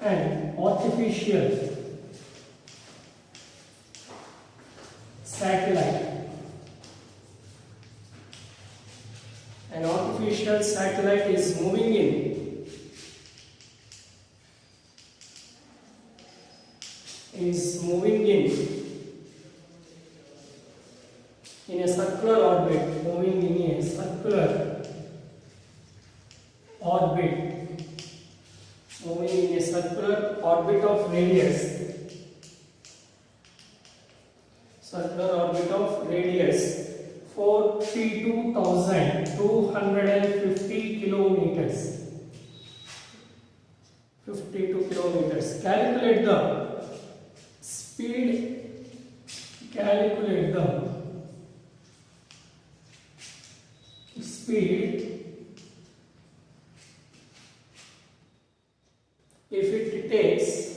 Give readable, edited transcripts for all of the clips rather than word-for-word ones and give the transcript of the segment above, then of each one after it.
an artificial satellite. An artificial satellite is moving in a circular orbit, moving in a circular orbit, moving in a circular orbit of radius, circular orbit of radius 42,250 kilometers. 52 kilometers. Calculate the speed. Calculate the speed if it takes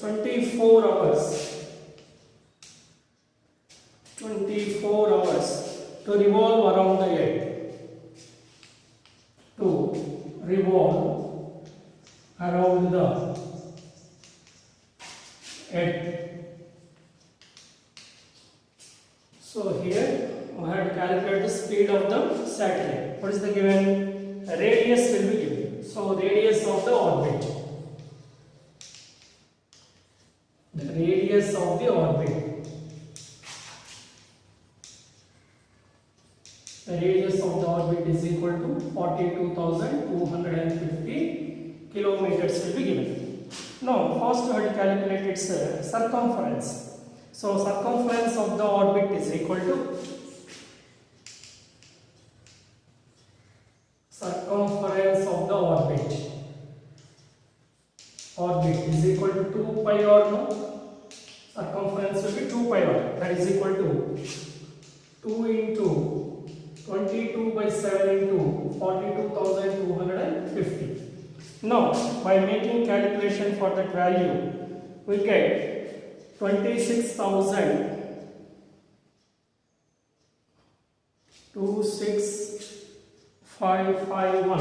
24 hours to revolve around the earth, to revolve around the earth. So here we have to calculate the speed of the satellite. What is the given? Radius will be given. So radius of the orbit. The radius of the orbit. The radius of the orbit is equal to 42,250 kilometers will be given. Now first we have to calculate its circumference. So circumference of the orbit is equal to circumference of the orbit. Orbit is equal to 2 pi r no. Circumference will be 2 pi r. That is equal to 2 into 22 by 7 into 42,250. Now by making calculation for that value, we get 26,551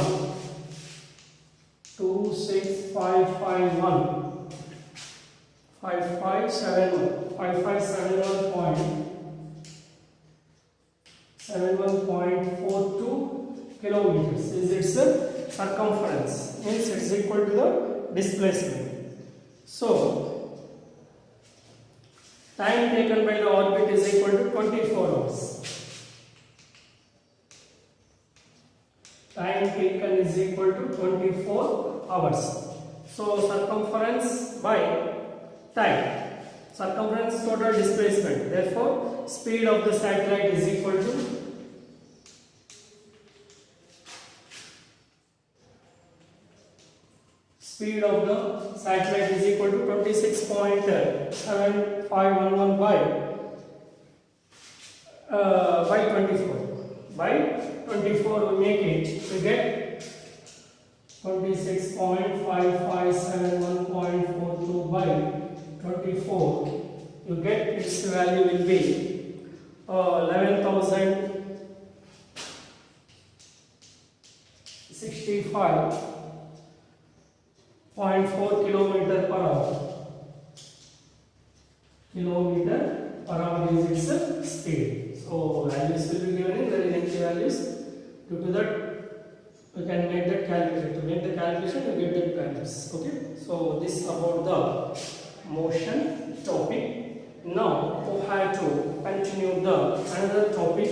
5571.72 kilometers is its circumference, means it is equal to the displacement. So time taken by the orbit is equal to 24 hours. Time taken is equal to 24 hours. So circumference by time. Circumference total displacement. Therefore, speed of the satellite is equal to speed of the satellite is equal to 26.7511 by 24. By 24 we make it, we get 26.5571.42 by 24. You get its value will be 11,065.4 kilometer per hour. Kilometer per hour is its speed. So values will be given in the length values. Due to that, we can make that calculation. To make the calculation, you get the values. Okay. So this about the motion topic. Now we have to continue the another topic,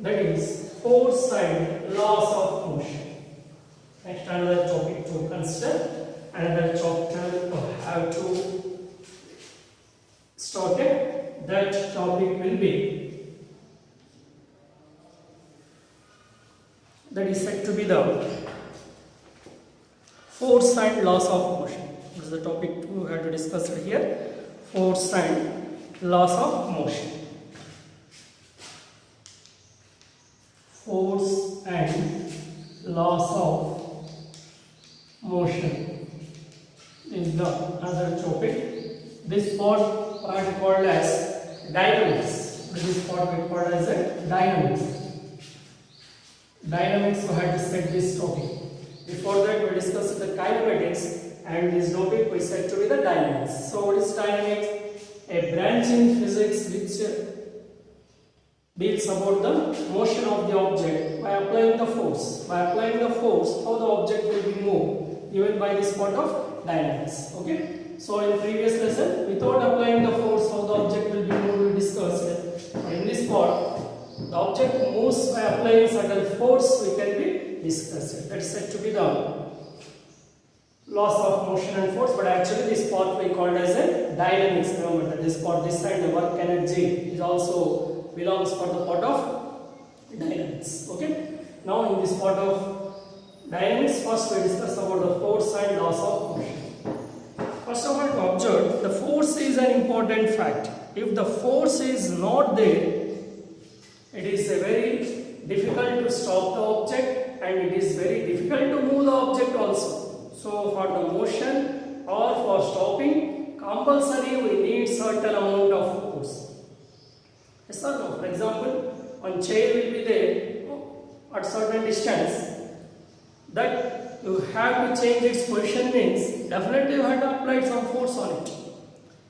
that is force and laws of motion. Next another topic to consider. Another chapter we have to start it. That topic will be, that is said to be the force and laws of motion. This is the topic we have to discuss here. Force and laws of motion. Force and laws of motion is the another topic. This part are called as dynamics. This part we call as a dynamics. dynamics, we had to set this topic. Before that, we discussed the kinematics, and this topic we said to be the dynamics. So, what is dynamics? A branch in physics which deals about the motion of the object by applying the force. By applying the force, how the object will be moved, given by this part of dynamics. Okay. So, in previous lesson, without applying the force, how the object will be moved, we discussed. In this part, the object moves by applying certain force, we can be discussed. That is said to be the laws of motion and force, but actually this part we called as a dynamics. Remember that this part, this side, the work energy is also belongs for the part of dynamics. Okay. Now in this part of dynamics, first we discuss about the force and laws of motion. First of all, to observe, the force is an important fact. If the force is not there, it is very difficult to stop the object, and it is very difficult to move the object also. So for the motion or for stopping, compulsory we need certain amount of force. Yes or no? For example, one chair will be there at certain distance, that you have to change its position means definitely you have to apply some force on it.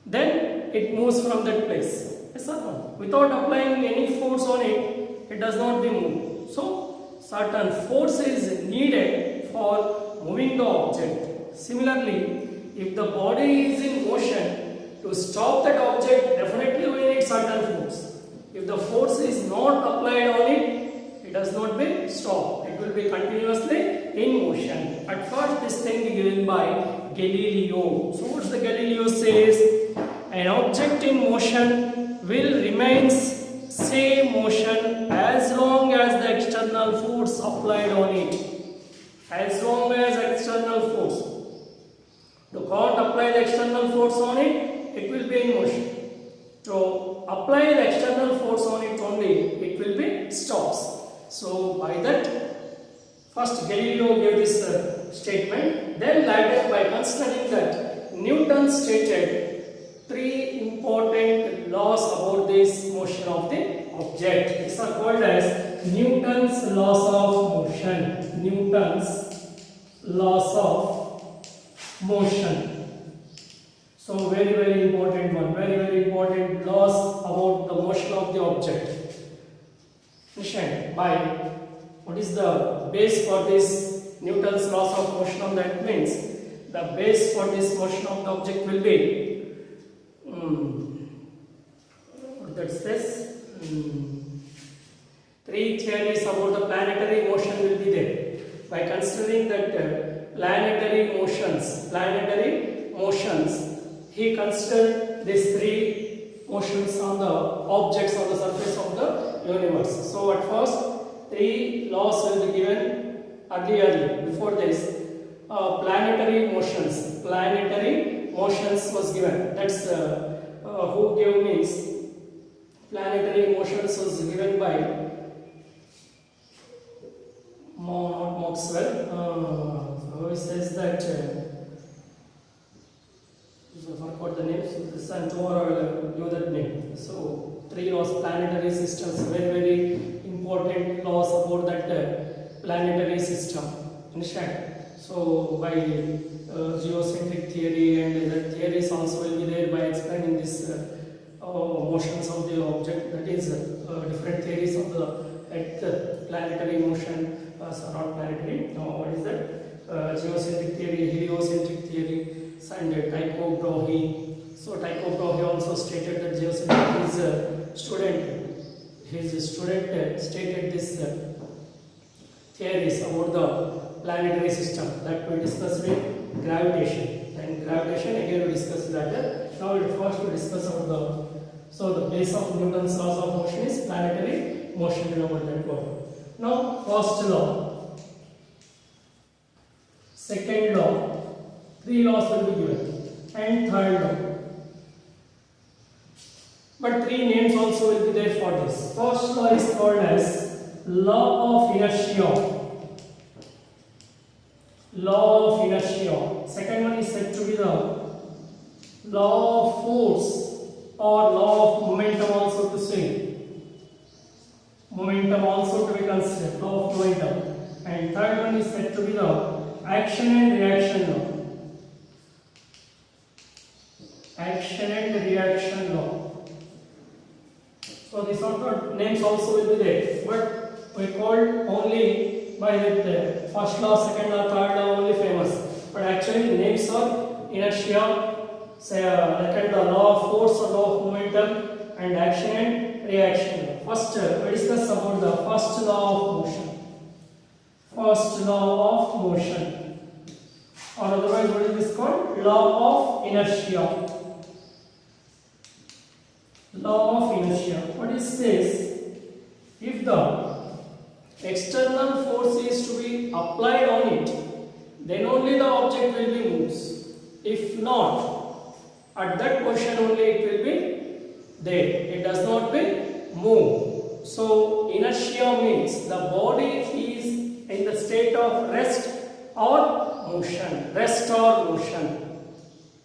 Then it moves from that place. Yes or no? Without applying any force on it, it does not be moved. So certain force is needed for moving the object. Similarly, if the body is in motion, to stop that object, definitely we need certain force. If the force is not applied on it, it does not be stopped. It will be continuously in motion. At first, this thing is given by Galileo. So what the Galileo says? An object in motion will remain same motion as long as the external force applied on it. As long as external force. You can't apply the external force on it, it will be in motion. To apply the external force on it only, it will be stops. So by that, first Galileo gave this statement. Then later, by considering that, Newton stated three important laws about this motion of the object. These are called as Newton's laws of motion. Newton's laws of motion. So very important one. Very important laws about the motion of the object. Understand? By what is the base for this Newton's laws of motion? That means the base for this motion of the object will be that's this. Three theories about the planetary motion will be there. By considering that planetary motions, he considered these three motions on the objects on the surface of the universe. So at first, three laws will be given early. Before this, planetary motions was given. That's who gave means planetary motions was given by not Maxwell. Who says that I forgot the name. So tomorrow I will give that name. So three laws, planetary systems, very important laws about that planetary system. Understand? So by geocentric theory and the theories also will be there by explaining this motions of the object. That is different theories of the planetary motion. Not planetary. What is that? Geocentric theory, heliocentric theory, and Tycho Brahe. So Tycho Brahe also stated that geocentric his student stated this theories about the planetary system that we discussed with gravitation. And gravitation again we discussed later. Now first we discuss about the base of Newton's laws of motion is planetary motion. Remember that word. Now first law, second law, three laws will be given, and third law. But three names also will be there for this. First law is called as law of inertia. Law of inertia. Second one is said to be the law of force or law of momentum also to say. momentum also to be considered, law of momentum. And third one is said to be the action and reaction law. Action and reaction law. So these are names also will be there, but we called only by the first law, second law, third law only famous. But actually names are inertia, second the law of force or law of momentum, and action and reaction. First we discuss about the first law of motion. First law of motion, or otherwise what is this called? Law of inertia. Law of inertia. What it says, if the external force is to be applied on it, then only the object will be moves. If not, at that position only it will be there. It does not be move. So inertia means the body is in the state of rest or motion. Rest or motion.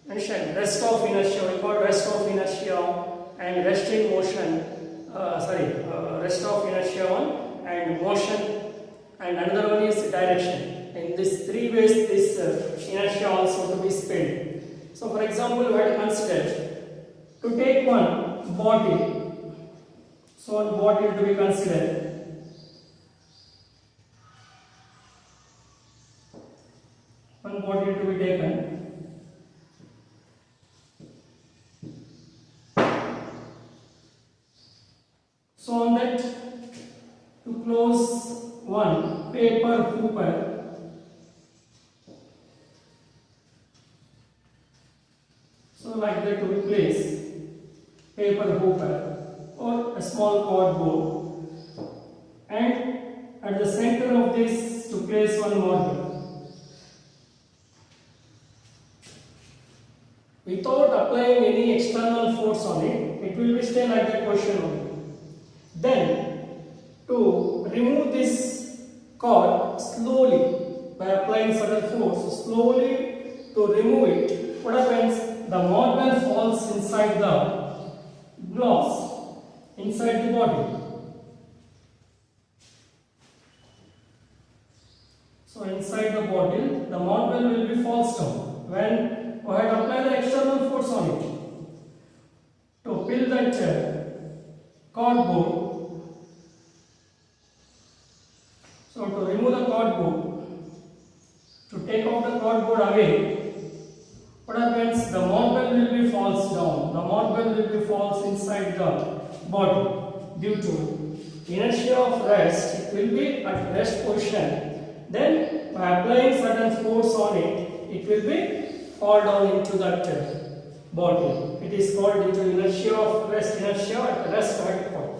Understand? Rest of inertia. We call rest of inertia and rest in motion. Rest of inertia one and motion, and another one is direction. In these three ways, this inertia also to be spelled. So, for example, we have to consider to take one body. So, one body to be considered. One body to be taken. So on that, to close one paper hooper, so like that we place paper hooper or a small cardboard, and at the center of this to place one marble. Without applying any external force on it, it will be stay like that position only. Then, to remove this cord slowly by applying certain force, slowly to remove it, what happens? The marble falls inside the glass, inside the body. So, inside the bottle, the marble will be falls down. When we had applied the external force on it, to fill that cardboard. So to remove the cardboard, to take out the cardboard away, what happens? The marble will be falls down. The marble will be falls inside the body due to inertia of rest. It will be at rest position. Then by applying certain force on it, it will be fall down into that body. It is called due to inertia of rest. Inertia at rest height point.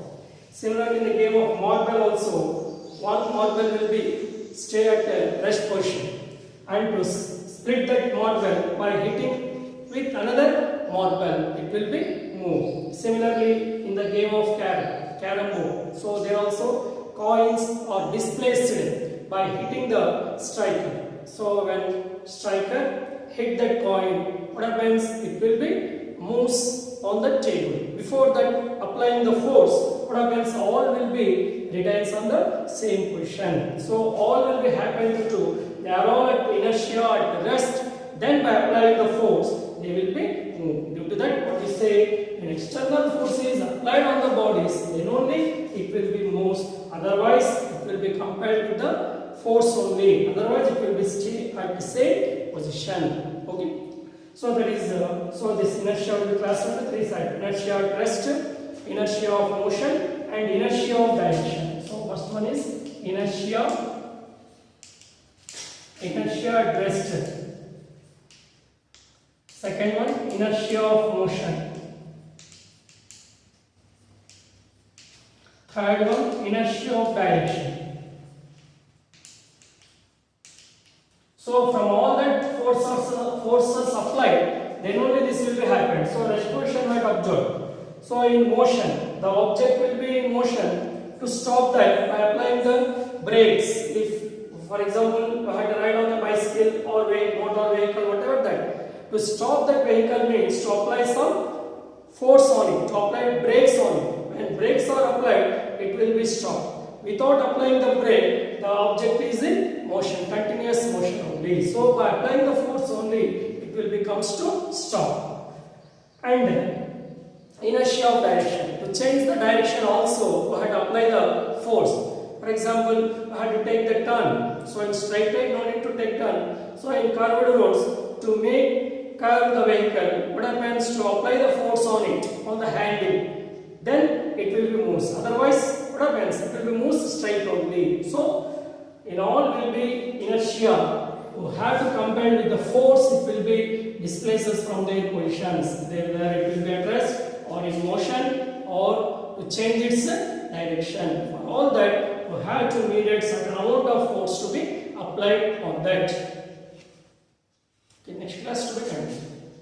Similarly, in the game of marble also, one marble will be stay at a rest position, and to split that marble by hitting with another marble, it will be moved. Similarly, in the game of carom board, so there also coins are displaced by hitting the striker. So when striker hit that coin, what happens? It will be moves on the table. Before that, applying the force, what happens? All will be retains on the same position. So all will be happening to they are all at inertia at rest. Then by applying the force, they will be moved. Due to that, what we say, when external force is applied on the bodies, then only it will be moves. Otherwise, it will be compelled to the force only. Otherwise, it will be stay at the same position. Okay. So that is so this inertia will be classified into three sides: inertia at rest, inertia of motion, and inertia of direction. So first one is inertia at rest. Second one, inertia of motion. Third one, inertia of direction. So from all that forces applied, then only this will be happen. So rest position might observe. So in motion, the object will be in motion. To stop that, by applying the brakes. If, for example, I had to ride on a bicycle or motor vehicle, whatever that, to stop that vehicle means to apply some force on it, to apply brakes on it. When brakes are applied, it will be stopped. Without applying the brake, the object is in motion, continuous motion only. So by applying the force only, it will becomes to stop. And inertia of direction. To change the direction also, we had to apply the force. For example, we had to take the turn. So in straight line, no need to take turn. So in curved roads, to make curve the vehicle, what happens? To apply the force on it, on the handle, then it will be moves. Otherwise, what happens? It will be moves straight only. So in all will be inertia. You have to combine with the force. It will be displaces from their positions. Whether it will be at rest or in motion or to change its direction. For all that, you have to need a certain amount of force to be applied on that. Okay, next class to be continued.